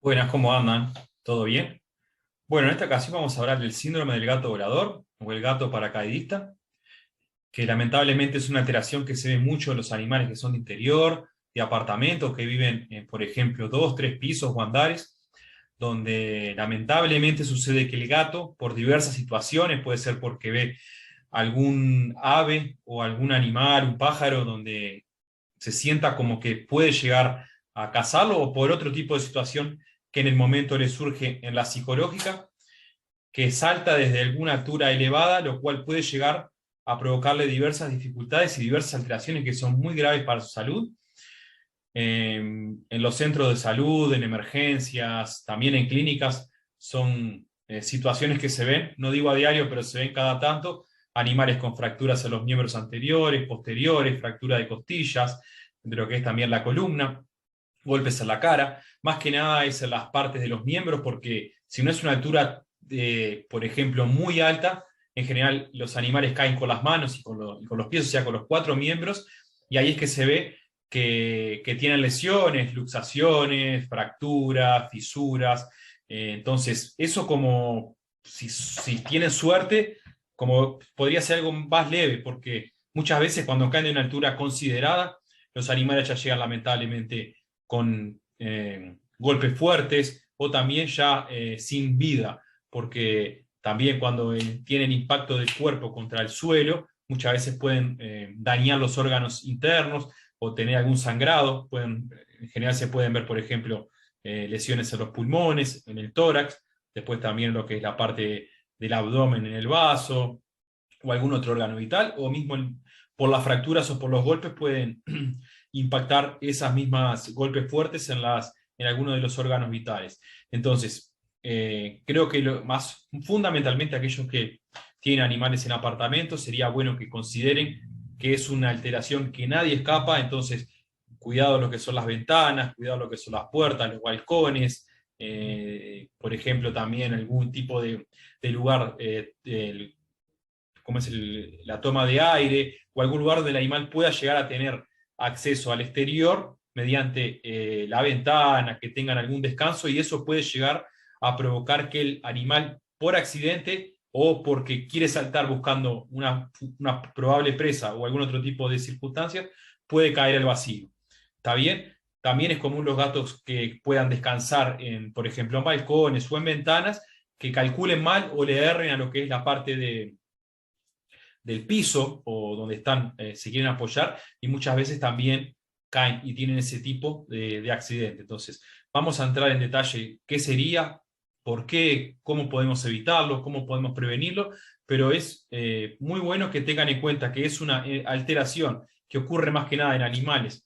Buenas, ¿cómo andan? ¿Todo bien? Bueno, en esta ocasión vamos a hablar del síndrome del gato volador o el gato paracaidista, que lamentablemente es una alteración que se ve mucho en los animales que son de interior, de apartamentos, que viven en, por ejemplo, dos, tres pisos o andares, donde lamentablemente sucede que el gato, por diversas situaciones, puede ser porque ve algún ave o algún animal, un pájaro, donde se sienta como que puede llegar a cazarlo, o por otro tipo de situación que en el momento le surge en la psicológica, que salta desde alguna altura elevada, lo cual puede llegar a provocarle diversas dificultades y diversas alteraciones que son muy graves para su salud. En los centros de salud, en emergencias, también en clínicas, son situaciones que se ven, no digo a diario, pero se ven cada tanto, animales con fracturas en los miembros anteriores, posteriores, fractura de costillas, de lo que es también la columna, golpes en la cara, más que nada es en las partes de los miembros, porque si no es una altura, por ejemplo, muy alta, en general los animales caen con las manos y con los pies, o sea, con los cuatro miembros, y ahí es que se ve que tienen lesiones, luxaciones, fracturas, fisuras. Entonces, eso como, si tienen suerte, como podría ser algo más leve, porque muchas veces cuando caen de una altura considerada, los animales ya llegan lamentablemente con golpes fuertes o también ya sin vida, porque también cuando tienen impacto del cuerpo contra el suelo, muchas veces pueden dañar los órganos internos o tener algún sangrado. En general se pueden ver, por ejemplo, lesiones en los pulmones, en el tórax, después también lo que es la parte del abdomen en el vaso o algún otro órgano vital, o mismo por las fracturas o por los golpes pueden impactar esas mismas golpes fuertes en algunos de los órganos vitales. Entonces, creo que más fundamentalmente aquellos que tienen animales en apartamentos, sería bueno que consideren que es una alteración que nadie escapa. Entonces cuidado lo que son las ventanas, cuidado lo que son las puertas, los balcones, por ejemplo también algún tipo de lugar, como es la toma de aire, o algún lugar donde el animal pueda llegar a tener acceso al exterior mediante la ventana, que tengan algún descanso, y eso puede llegar a provocar que el animal, por accidente o porque quiere saltar buscando una probable presa o algún otro tipo de circunstancias, puede caer al vacío. ¿Está bien? También es común los gatos que puedan descansar, por ejemplo, en balcones o en ventanas, que calculen mal o le erren a lo que es la parte del piso o donde están, se quieren apoyar, y muchas veces también caen y tienen ese tipo de accidente. Entonces, vamos a entrar en detalle qué sería, por qué, cómo podemos evitarlo, cómo podemos prevenirlo, pero es muy bueno que tengan en cuenta que es una alteración que ocurre más que nada en animales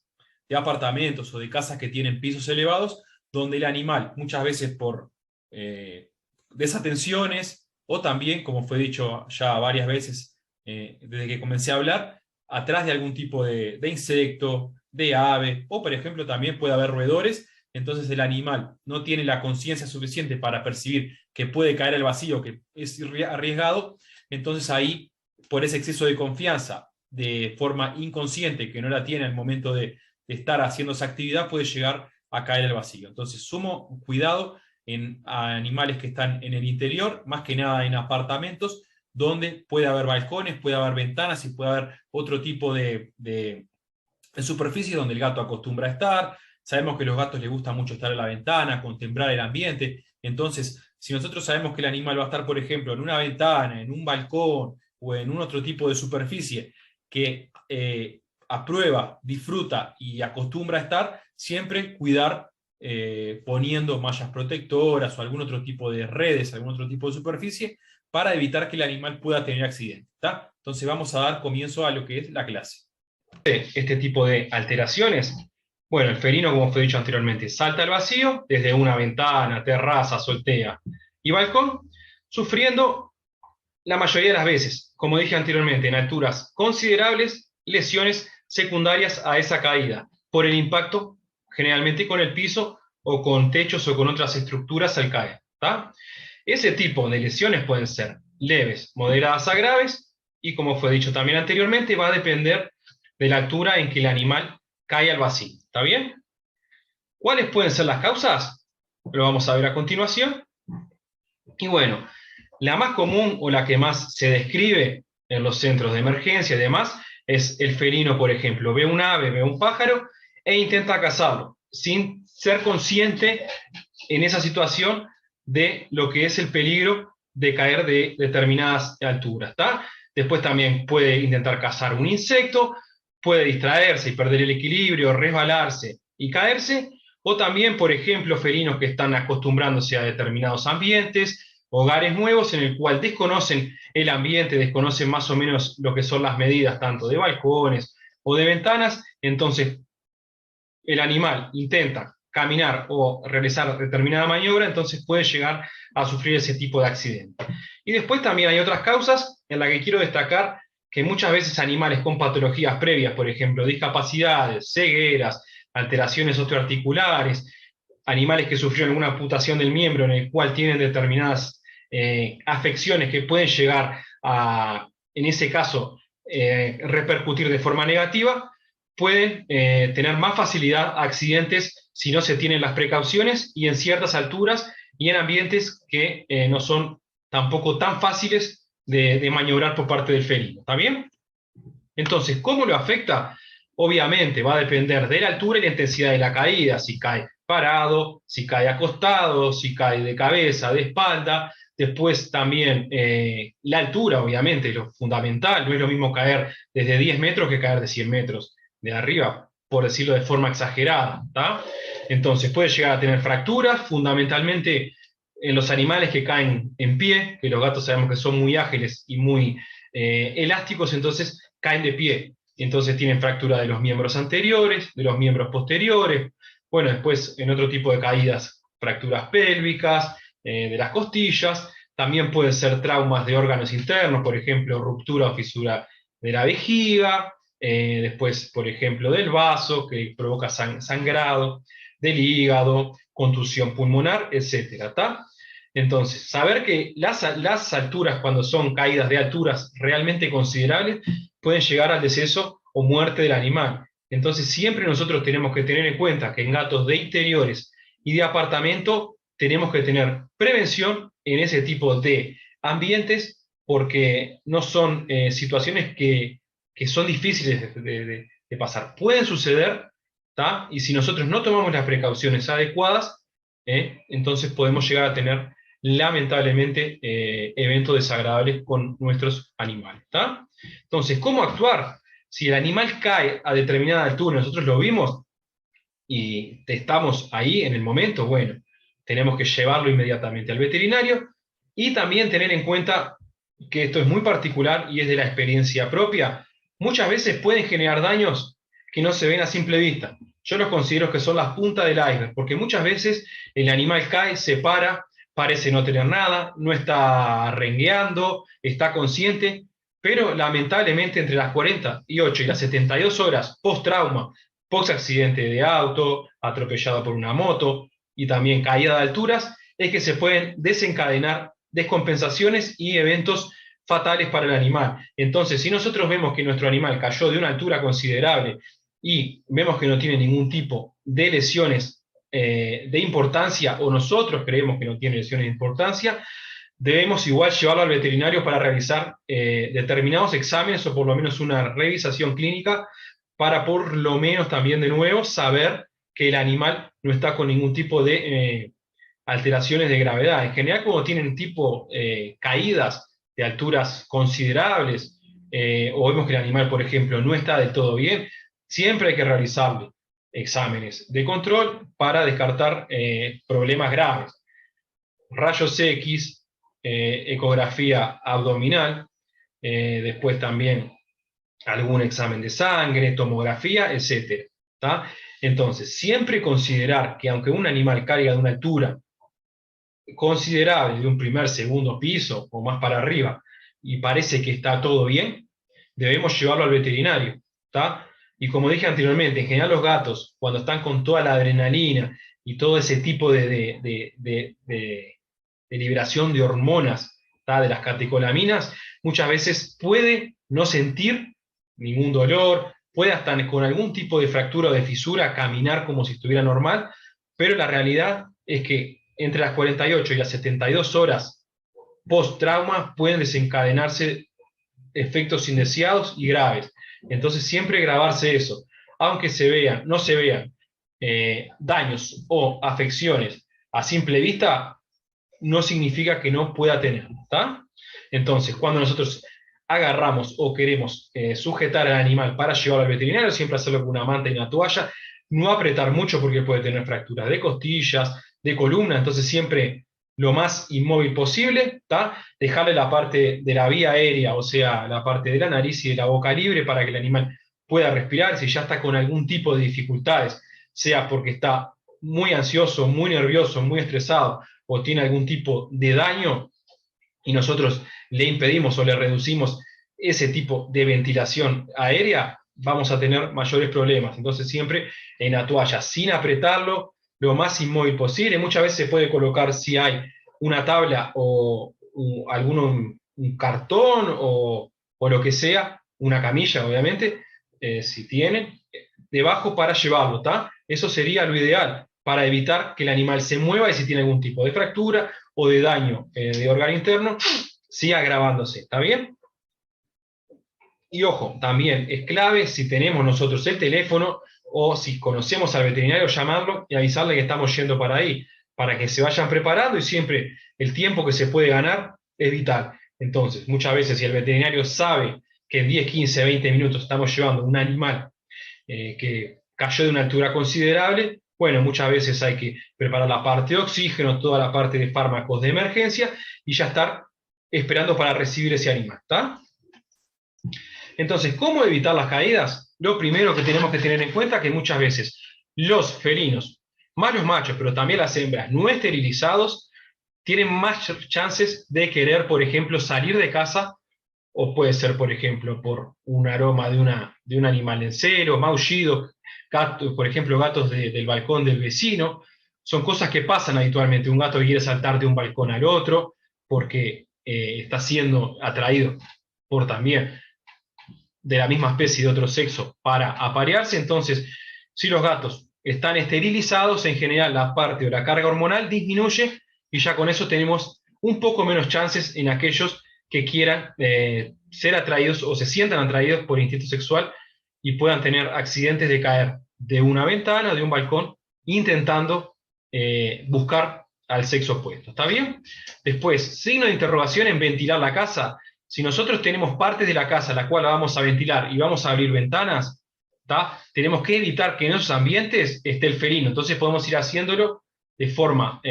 de apartamentos o de casas que tienen pisos elevados, donde el animal muchas veces por desatenciones o también, como fue dicho ya varias veces, desde que comencé a hablar, atrás de algún tipo de insecto, de ave, o por ejemplo también puede haber roedores. Entonces el animal no tiene la conciencia suficiente para percibir que puede caer al vacío, que es arriesgado. Entonces ahí, por ese exceso de confianza, de forma inconsciente, que no la tiene al momento de estar haciendo esa actividad, puede llegar a caer al vacío. Entonces, sumo cuidado en animales que están en el interior, más que nada en apartamentos, donde puede haber balcones, puede haber ventanas y puede haber otro tipo de superficie donde el gato acostumbra a estar. Sabemos que a los gatos les gusta mucho estar en la ventana, contemplar el ambiente. Entonces, si nosotros sabemos que el animal va a estar, por ejemplo, en una ventana, en un balcón o en un otro tipo de superficie que aprueba, disfruta y acostumbra a estar, siempre cuidar poniendo mallas protectoras o algún otro tipo de redes, algún otro tipo de superficie, para evitar que el animal pueda tener accidentes. ¿Tá? Entonces vamos a dar comienzo a lo que es la clase. Este tipo de alteraciones, bueno, el felino, como fue dicho anteriormente, salta al vacío desde una ventana, terraza, azotea y balcón, sufriendo la mayoría de las veces, como dije anteriormente, en alturas considerables, lesiones secundarias a esa caída, por el impacto generalmente con el piso o con techos o con otras estructuras al caer. ¿Tá? Ese tipo de lesiones pueden ser leves, moderadas a graves, y como fue dicho también anteriormente, va a depender de la altura en que el animal cae al vacío. ¿Está bien? ¿Cuáles pueden ser las causas? lo vamos a ver a continuación. Y bueno, la más común o la que más se describe en los centros de emergencia y demás es el felino, por ejemplo, ve un ave, ve un pájaro e intenta cazarlo, sin ser consciente en esa situación de lo que es el peligro de caer de determinadas alturas, ¿tá? Después también puede intentar cazar un insecto, puede distraerse y perder el equilibrio, resbalarse y caerse, o también, por ejemplo, felinos que están acostumbrándose a determinados ambientes, hogares nuevos en el cual desconocen el ambiente, desconocen más o menos lo que son las medidas tanto de balcones o de ventanas, entonces el animal intenta caminar o realizar determinada maniobra, entonces puede llegar a sufrir ese tipo de accidente. Y después también hay otras causas en las que quiero destacar que muchas veces animales con patologías previas, por ejemplo, discapacidades, cegueras, alteraciones osteoarticulares, animales que sufrieron alguna amputación del miembro en el cual tienen determinadas afecciones que pueden llegar a, en ese caso, repercutir de forma negativa, pueden tener más facilidad a accidentes si no se tienen las precauciones y en ciertas alturas y en ambientes que no son tampoco tan fáciles de maniobrar por parte del felino. ¿Está bien? Entonces, ¿cómo lo afecta? Obviamente va a depender de la altura y la intensidad de la caída, si cae parado, si cae acostado, si cae de cabeza, de espalda. Después también la altura, obviamente, lo fundamental. No es lo mismo caer desde 10 metros que caer de 100 metros de arriba, por decirlo de forma exagerada. ¿Tá? Entonces puede llegar a tener fracturas, fundamentalmente en los animales que caen en pie, que los gatos sabemos que son muy ágiles y muy elásticos, entonces caen de pie. Entonces tienen fractura de los miembros anteriores, de los miembros posteriores. Bueno, después en otro tipo de caídas, fracturas pélvicas, de las costillas. También pueden ser traumas de órganos internos, por ejemplo, ruptura o fisura de la vejiga. Después, por ejemplo, del vaso, que provoca sangrado, del hígado, contusión pulmonar, etcétera, ¿tá? Entonces, saber que las alturas, cuando son caídas de alturas realmente considerables, pueden llegar al deceso o muerte del animal. Entonces, siempre nosotros tenemos que tener en cuenta que en gatos de interiores y de apartamento tenemos que tener prevención en ese tipo de ambientes porque no son situaciones que son difíciles de pasar. Pueden suceder, ¿tá? Y si nosotros no tomamos las precauciones adecuadas, entonces podemos llegar a tener lamentablemente eventos desagradables con nuestros animales. ¿Tá? Entonces, ¿cómo actuar? Si el animal cae a determinada altura, nosotros lo vimos y estamos ahí en el momento, bueno, tenemos que llevarlo inmediatamente al veterinario y también tener en cuenta que esto es muy particular y es de la experiencia propia. Muchas veces pueden generar daños que no se ven a simple vista. Yo los considero que son las puntas del iceberg, porque muchas veces el animal cae, se para, parece no tener nada, no está rengueando, está consciente, pero lamentablemente entre las 48 y las 72 horas post-trauma, post-accidente de auto, atropellado por una moto y también caída de alturas, es que se pueden desencadenar descompensaciones y eventos fatales para el animal. Entonces, si nosotros vemos que nuestro animal cayó de una altura considerable y vemos que no tiene ningún tipo de lesiones de importancia, o nosotros creemos que no tiene lesiones de importancia, debemos igual llevarlo al veterinario para realizar determinados exámenes o por lo menos una revisación clínica para por lo menos también de nuevo saber que el animal no está con ningún tipo de alteraciones de gravedad. En general, cuando tienen tipo caídas de alturas considerables o vemos que el animal, por ejemplo, no está del todo bien, siempre hay que realizarle exámenes de control para descartar problemas graves. Rayos X, ecografía abdominal, después también algún examen de sangre, tomografía, etc. ¿Tá? Entonces, siempre considerar que aunque un animal caiga de una altura considerable, de un primer, segundo piso o más para arriba, y parece que está todo bien, debemos llevarlo al veterinario. ¿Tá? Y como dije anteriormente, en general los gatos, cuando están con toda la adrenalina y todo ese tipo de liberación de hormonas, ¿tá? De las catecolaminas, muchas veces puede no sentir ningún dolor, puede hasta con algún tipo de fractura o de fisura caminar como si estuviera normal, pero la realidad es que entre las 48 y las 72 horas post-trauma pueden desencadenarse efectos indeseados y graves. Entonces siempre grabarse eso, aunque no se vean daños o afecciones a simple vista, no significa que no pueda tener, ¿está? Entonces, cuando nosotros agarramos o queremos sujetar al animal para llevarlo al veterinario, siempre hacerlo con una manta y una toalla, no apretar mucho porque puede tener fracturas de costillas, de columna, entonces siempre lo más inmóvil posible, ¿está? Dejarle la parte de la vía aérea, o sea, la parte de la nariz y de la boca libre para que el animal pueda respirar. Si ya está con algún tipo de dificultades, sea porque está muy ansioso, muy nervioso, muy estresado o tiene algún tipo de daño y nosotros le impedimos o le reducimos ese tipo de ventilación aérea, vamos a tener mayores problemas. Entonces siempre en la toalla, sin apretarlo, lo más inmóvil posible. Muchas veces se puede colocar, si hay una tabla o un cartón o lo que sea, una camilla, obviamente, si tienen, debajo para llevarlo, ¿está? Eso sería lo ideal para evitar que el animal se mueva y si tiene algún tipo de fractura o de daño de órgano interno, siga agravándose, ¿está bien? Y ojo, también es clave si tenemos nosotros el teléfono o si conocemos al veterinario, llamarlo y avisarle que estamos yendo para ahí, para que se vayan preparando y siempre el tiempo que se puede ganar es vital. Entonces, muchas veces si el veterinario sabe que en 10, 15, 20 minutos estamos llevando un animal que cayó de una altura considerable, bueno, muchas veces hay que preparar la parte de oxígeno, toda la parte de fármacos de emergencia y ya estar esperando para recibir ese animal, ¿está? Entonces, ¿cómo evitar las caídas? Lo primero que tenemos que tener en cuenta es que muchas veces los felinos, más los machos, pero también las hembras no esterilizados, tienen más chances de querer, por ejemplo, salir de casa, o puede ser, por ejemplo, por un aroma de un animal en celo, maullido, gato, por ejemplo, gatos del balcón del vecino. Son cosas que pasan habitualmente. Un gato quiere saltar de un balcón al otro porque está siendo atraído por también de la misma especie de otro sexo para aparearse. Entonces, si los gatos están esterilizados, en general la parte o la carga hormonal disminuye y ya con eso tenemos un poco menos chances en aquellos que quieran ser atraídos o se sientan atraídos por instinto sexual y puedan tener accidentes de caer de una ventana, de un balcón, intentando buscar al sexo opuesto. ¿Está bien? Después, signo de interrogación en ventilar la casa. Si nosotros tenemos partes de la casa la cual la vamos a ventilar y vamos a abrir ventanas, ¿tá? Tenemos que evitar que en esos ambientes esté el felino. Entonces podemos ir haciéndolo de forma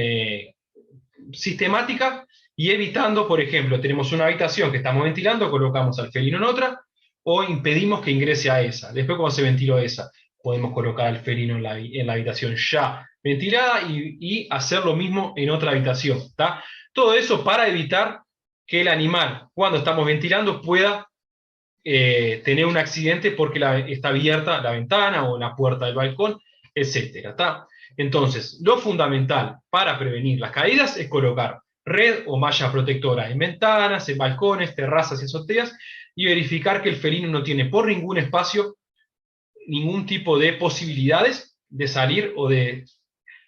sistemática y evitando, por ejemplo, tenemos una habitación que estamos ventilando, colocamos al felino en otra o impedimos que ingrese a esa. Después cuando se ventiló esa, podemos colocar al felino en la habitación ya ventilada y hacer lo mismo en otra habitación. ¿Tá? Todo eso para evitar que el animal, cuando estamos ventilando, pueda tener un accidente porque está abierta la ventana o la puerta del balcón, etc. ¿Tá? Entonces, lo fundamental para prevenir las caídas es colocar red o malla protectora en ventanas, en balcones, terrazas y azoteas y verificar que el felino no tiene por ningún espacio ningún tipo de posibilidades de salir o de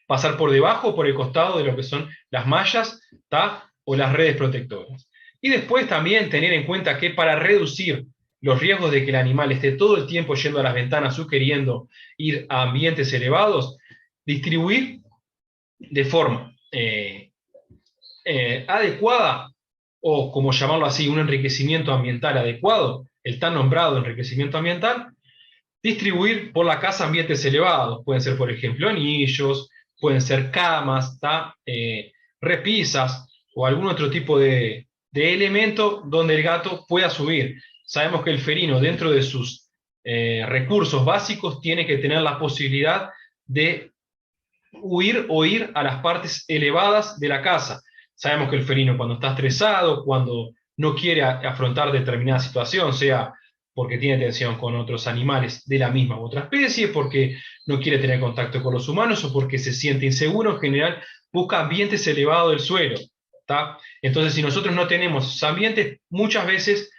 pasar por debajo o por el costado de lo que son las mallas, ¿tá? O las redes protectoras. Y después también tener en cuenta que para reducir los riesgos de que el animal esté todo el tiempo yendo a las ventanas o queriendo ir a ambientes elevados, distribuir de forma adecuada, o como llamarlo así, un enriquecimiento ambiental adecuado, el tan nombrado enriquecimiento ambiental, distribuir por la casa ambientes elevados. Pueden ser, por ejemplo, anillos, pueden ser camas, repisas o algún otro tipo de elemento donde el gato pueda subir. Sabemos que el felino, dentro de sus recursos básicos, tiene que tener la posibilidad de huir o ir a las partes elevadas de la casa. Sabemos que el felino cuando está estresado, cuando no quiere afrontar determinada situación, sea porque tiene tensión con otros animales de la misma u otra especie, porque no quiere tener contacto con los humanos o porque se siente inseguro, en general busca ambientes elevados del suelo. ¿Tá? Entonces, si nosotros no tenemos esos ambientes, muchas veces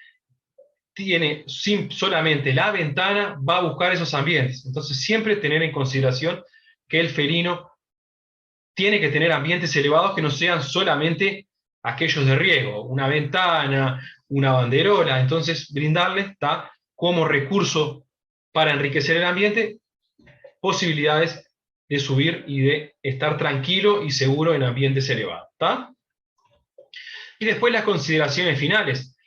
tiene solamente la ventana, va a buscar esos ambientes. Entonces, siempre tener en consideración que el felino tiene que tener ambientes elevados que no sean solamente aquellos de riego, una ventana, una banderola. Entonces, brindarle está como recurso para enriquecer el ambiente posibilidades de subir y de estar tranquilo y seguro en ambientes elevados. ¿Está? Y después las consideraciones finales.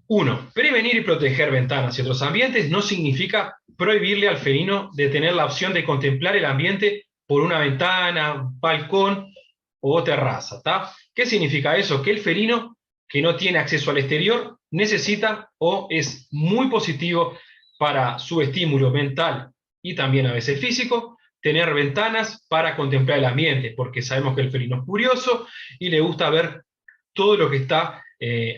1. Prevenir y proteger ventanas y otros ambientes no significa prohibirle al felino de tener la opción de contemplar el ambiente por una ventana, balcón o terraza. ¿Está? ¿Qué significa eso? Que el felino que no tiene acceso al exterior necesita o es muy positivo para su estímulo mental y también a veces físico, tener ventanas para contemplar el ambiente, porque sabemos que el felino es curioso y le gusta ver todo lo que está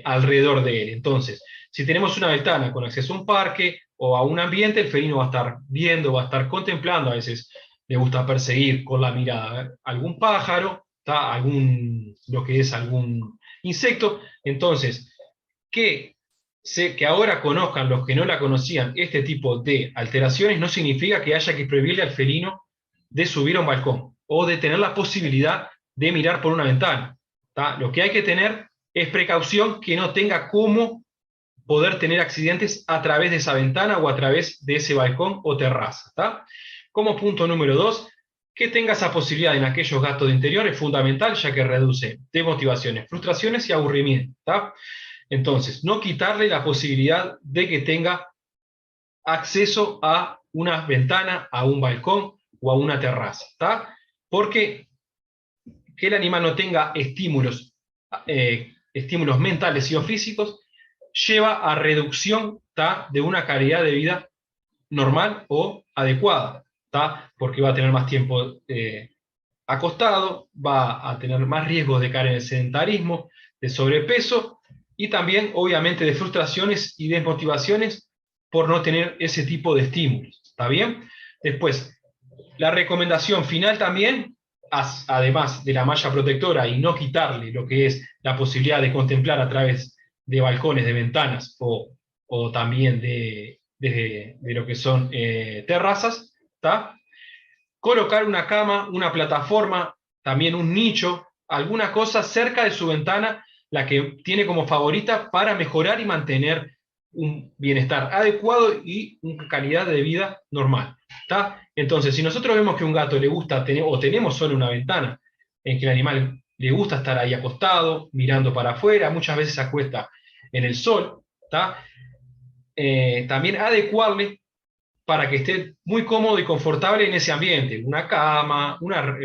alrededor de él. Entonces, si tenemos una ventana con acceso a un parque o a un ambiente, el felino va a estar viendo, va a estar contemplando, a veces le gusta perseguir con la mirada algún pájaro, ¿tá? Lo que es algún insecto. Entonces, que ahora conozcan los que no la conocían este tipo de alteraciones no significa que haya que prohibirle al felino de subir a un balcón o de tener la posibilidad de mirar por una ventana. ¿Tá? Lo que hay que tener es precaución que no tenga cómo poder tener accidentes a través de esa ventana o a través de ese balcón o terraza. ¿Tá? Como punto número 2, que tenga esa posibilidad en aquellos gatos de interior es fundamental, ya que reduce desmotivaciones, frustraciones y aburrimiento. ¿Tá? Entonces, no quitarle la posibilidad de que tenga acceso a una ventana, a un balcón o a una terraza. ¿Tá? Porque que el animal no tenga estímulos mentales y o físicos lleva a reducción, ¿tá? De una calidad de vida normal o adecuada, ¿tá? Porque va a tener más tiempo acostado, va a tener más riesgos de caer en el sedentarismo, de sobrepeso y también, obviamente, de frustraciones y desmotivaciones por no tener ese tipo de estímulos. ¿Está bien? Después, la recomendación final también, además de la malla protectora y no quitarle lo que es la posibilidad de contemplar a través de balcones, de ventanas o también de lo que son terrazas, ¿tá? Colocar una cama, una plataforma, también un nicho, alguna cosa cerca de su ventana, la que tiene como favorita para mejorar y mantener un bienestar adecuado y una calidad de vida normal. ¿Tá? Entonces, si nosotros vemos que a un gato le gusta tener, o tenemos solo una ventana en que el animal le gusta estar ahí acostado, mirando para afuera, muchas veces se acuesta en el sol, ¿tá? También adecuarle para que esté muy cómodo y confortable en ese ambiente. Una cama,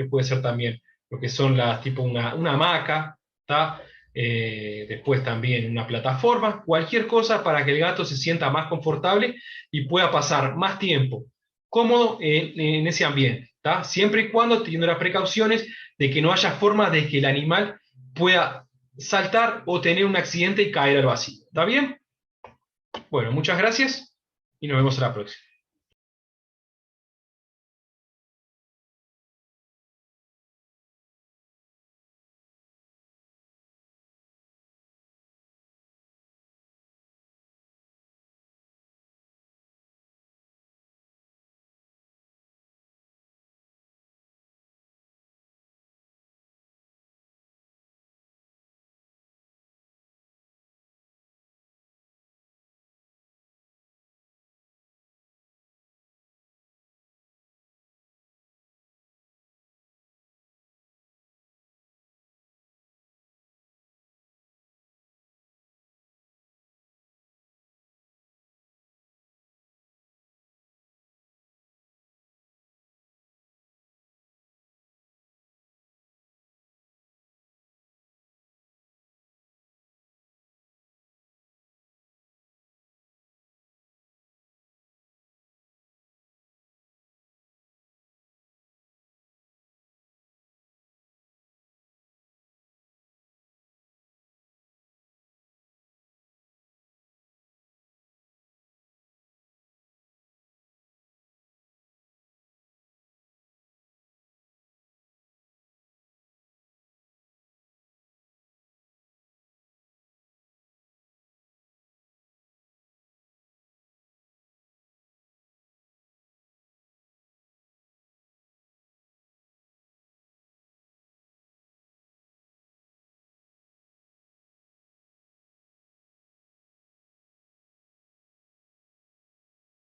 puede ser también lo que son tipo una hamaca, ¿tá? Después también una plataforma, cualquier cosa para que el gato se sienta más confortable y pueda pasar más tiempo cómodo en ese ambiente, ¿tá? Siempre y cuando teniendo las precauciones de que no haya forma de que el animal pueda saltar o tener un accidente y caer al vacío. ¿Está bien? Bueno, muchas gracias y nos vemos a la próxima.